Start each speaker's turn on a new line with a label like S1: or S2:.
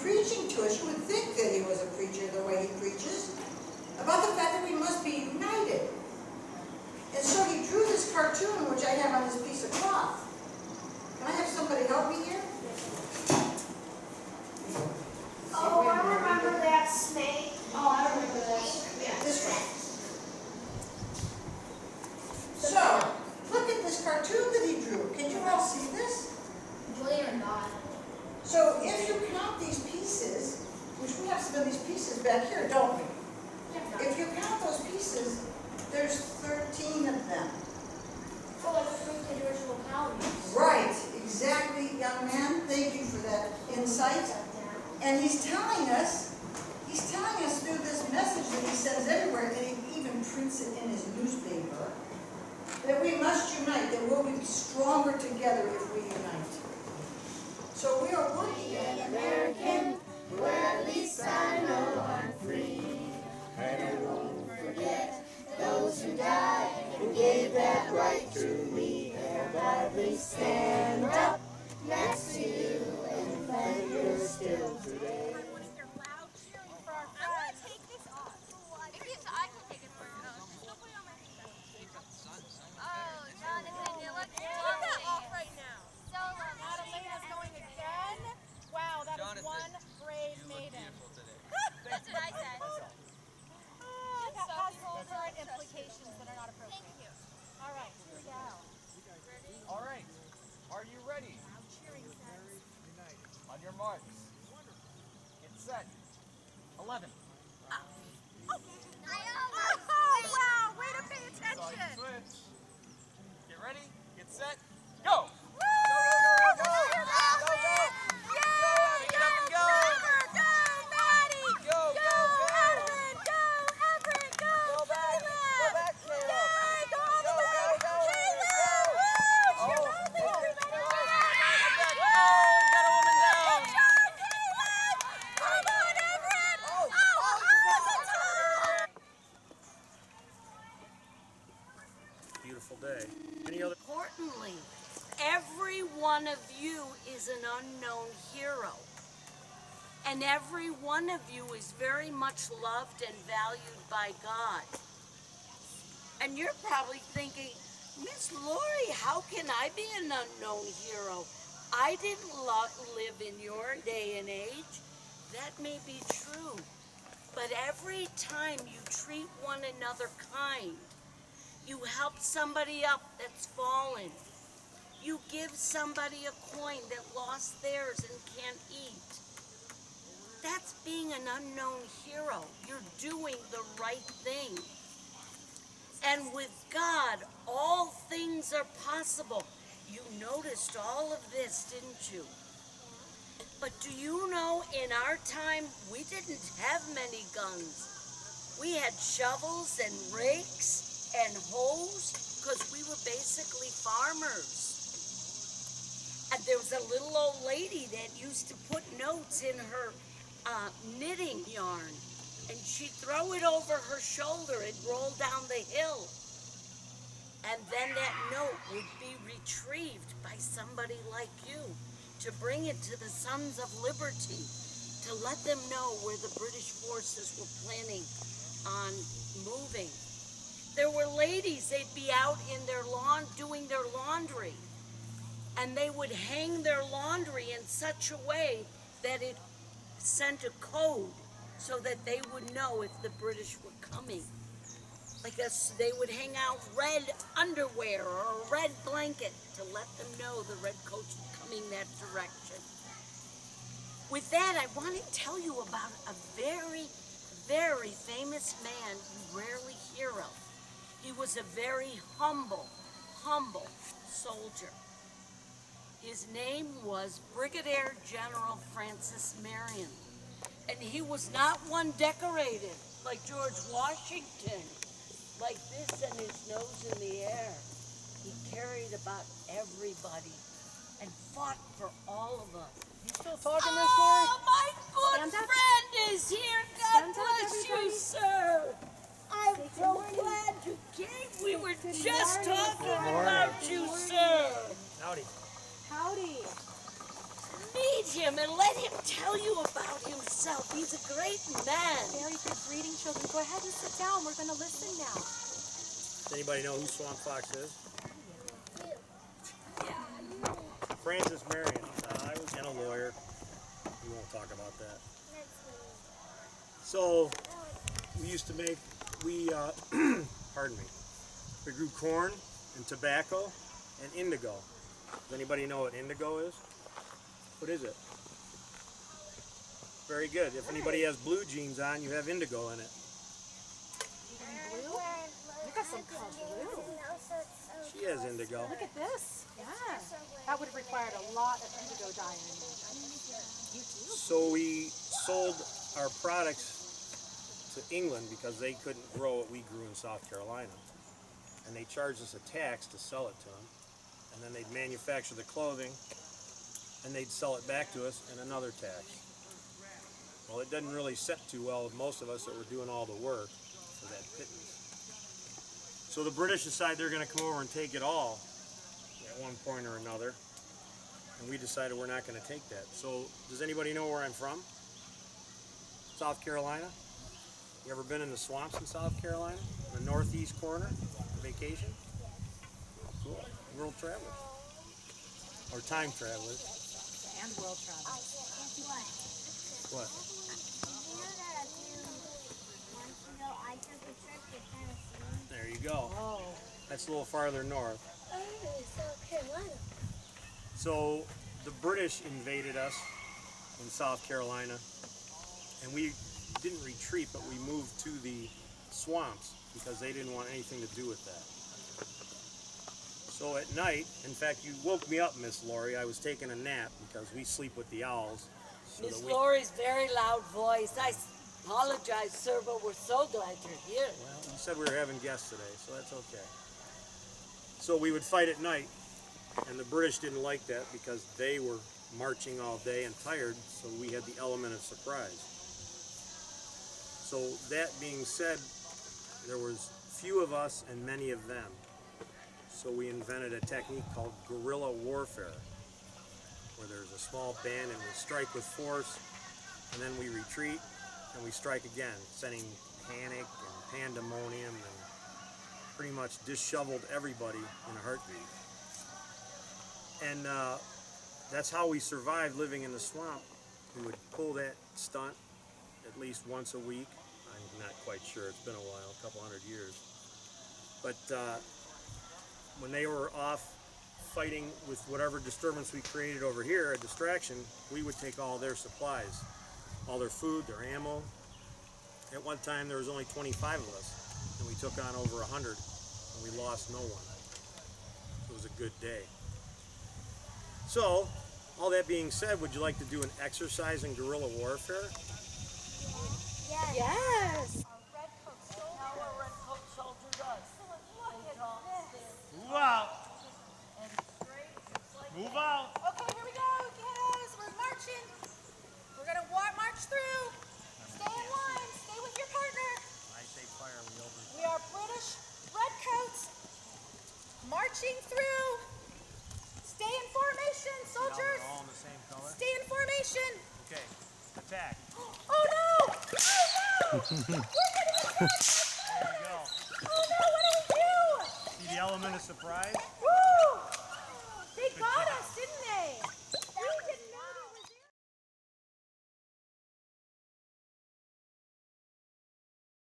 S1: preaching to us. You would think that he was a preacher the way he preaches, about the fact that we must be united. And so he drew this cartoon, which I have on this piece of cloth. Can I have somebody help me here?
S2: Oh, I remember that snake. Oh, I remember this.
S1: Yeah, this one. So, look at this cartoon that he drew. Can you all see this?
S2: Believe it or not.
S1: So if you count these pieces, which we have some of these pieces back here, don't we? If you count those pieces, there's 13 of them.
S2: Oh, like the individual calories.
S1: Right, exactly, young man. Thank you for that insight. And he's telling us through this message that he sends everywhere, and he even prints it in his newspaper, that we must unite, that we'll be stronger together if we unite. So we are working
S3: An American, where at least I know I'm free. And I won't forget those who died and gave that right to me. They'll gladly stand up next to you and thank you still today.
S4: All right, are you ready? On your marks. Get set. 11.
S5: Oh, wow, way to pay attention.
S4: Switch. Get ready, get set, go! Beautiful day. Any other?
S6: Importantly, every one of you is an unknown hero. And every one of you is very much loved and valued by God. And you're probably thinking, Miss Lori, how can I be an unknown hero? I didn't live in your day and age. That may be true. But every time you treat one another kind, you help somebody up that's fallen. You give somebody a coin that lost theirs and can't eat. That's being an unknown hero. You're doing the right thing. And with God, all things are possible. You noticed all of this, didn't you? But do you know, in our time, we didn't have many guns. We had shovels and rakes and hoes because we were basically farmers. And there was a little old lady that used to put notes in her knitting yarn, and she'd throw it over her shoulder and roll down the hill. And then that note would be retrieved by somebody like you to bring it to the Sons of Liberty, to let them know where the British forces were planning on moving. There were ladies, they'd be out in their lawn doing their laundry, and they would hang their laundry in such a way that it sent a code so that they would know if the British were coming. Like they would hang out red underwear or a red blanket to let them know the redcoats were coming that direction. With that, I want to tell you about a very, very famous man you rarely hear of. He was a very humble soldier. His name was Brigadier General Francis Marion. And he was not one decorated like George Washington, like this and his nose in the air. He cared about everybody and fought for all of us.
S4: You still talking, Miss Lori?
S6: Oh, my good friend is here. God bless you, sir. I'm so glad you came. We were just talking about you, sir.
S4: Howdy.
S5: Howdy.
S6: meet him and let him tell you about himself. He's a great man.
S5: Very good reading, children. Go ahead and sit down. We're going to listen now.
S7: Does anybody know who Swamp Fox is? Francis Marion, and a lawyer. We won't talk about that. So, we used to make, pardon me, we grew corn and tobacco and indigo. Does anybody know what indigo is? What is it? Very good. If anybody has blue jeans on, you have indigo in it.
S5: Blue? You got some color blue.
S7: She has indigo.
S5: Look at this. Yeah. That would have required a lot of indigo dye in you. You do.
S7: So we sold our products to England because they couldn't grow what we grew in South Carolina. And they charged us a tax to sell it to them. And then they'd manufacture the clothing and they'd sell it back to us and another tax. Well, it doesn't really set too well with most of us that were doing all the work for that pittance. So the British decide they're going to come over and take it all at one point or another. And we decided we're not going to take that. So does anybody know where I'm from? South Carolina? You ever been in the swamps in South Carolina? The northeast corner? On vacation? Cool. World travelers. Or time travelers.
S5: And world travel.
S7: What? There you go.
S5: Oh.
S7: That's a little farther north. So the British invaded us in South Carolina, and we didn't retreat, but we moved to the swamps because they didn't want anything to do with that. So at night, in fact, you woke me up, Miss Lori. I was taking a nap because we sleep with the owls. So
S6: Miss
S7: that we,
S6: Laurie's very loud voice. I apologize, sir, but we're so glad you're here.
S7: well, you said we were having guests today, so that's okay. So we would fight at night, and the British didn't like that because they were marching all day and tired, so we had the element of surprise. So that being said, there was few of us and many of them. So we invented a technique called Guerrilla Warfare, where there's a small band and we strike with force, and then we retreat and we strike again, sending panic and pandemonium, and pretty much disheveled everybody in a heartbeat. And that's how we survived living in the swamp. We would pull that stunt at least once a week. I'm not quite sure, it's been a while, a couple hundred years. But when they were off fighting with whatever disturbance we created over here, a distraction, we would take all their supplies, all their food, their ammo. At one time there was only 25 of us, and we took on over 100, and we lost no one. It was a good day. So, all that being said, would you like to do an exercise in guerrilla warfare?
S5: Yes.
S7: Move out! Move out!
S5: Okay, here we go, kiddos. We're marching. We're going to march through. Stay in line. Stay with your partner.
S7: I say fire, we open.
S5: We are British redcoats marching through. Stay in formation, soldiers.
S7: We're all in the same color?
S5: Stay in formation.
S7: Okay, attack.
S5: Oh no! Oh no! We're getting attacked.
S7: There you go.
S5: Oh no, what do we do?
S7: See the element of surprise?
S5: Woo!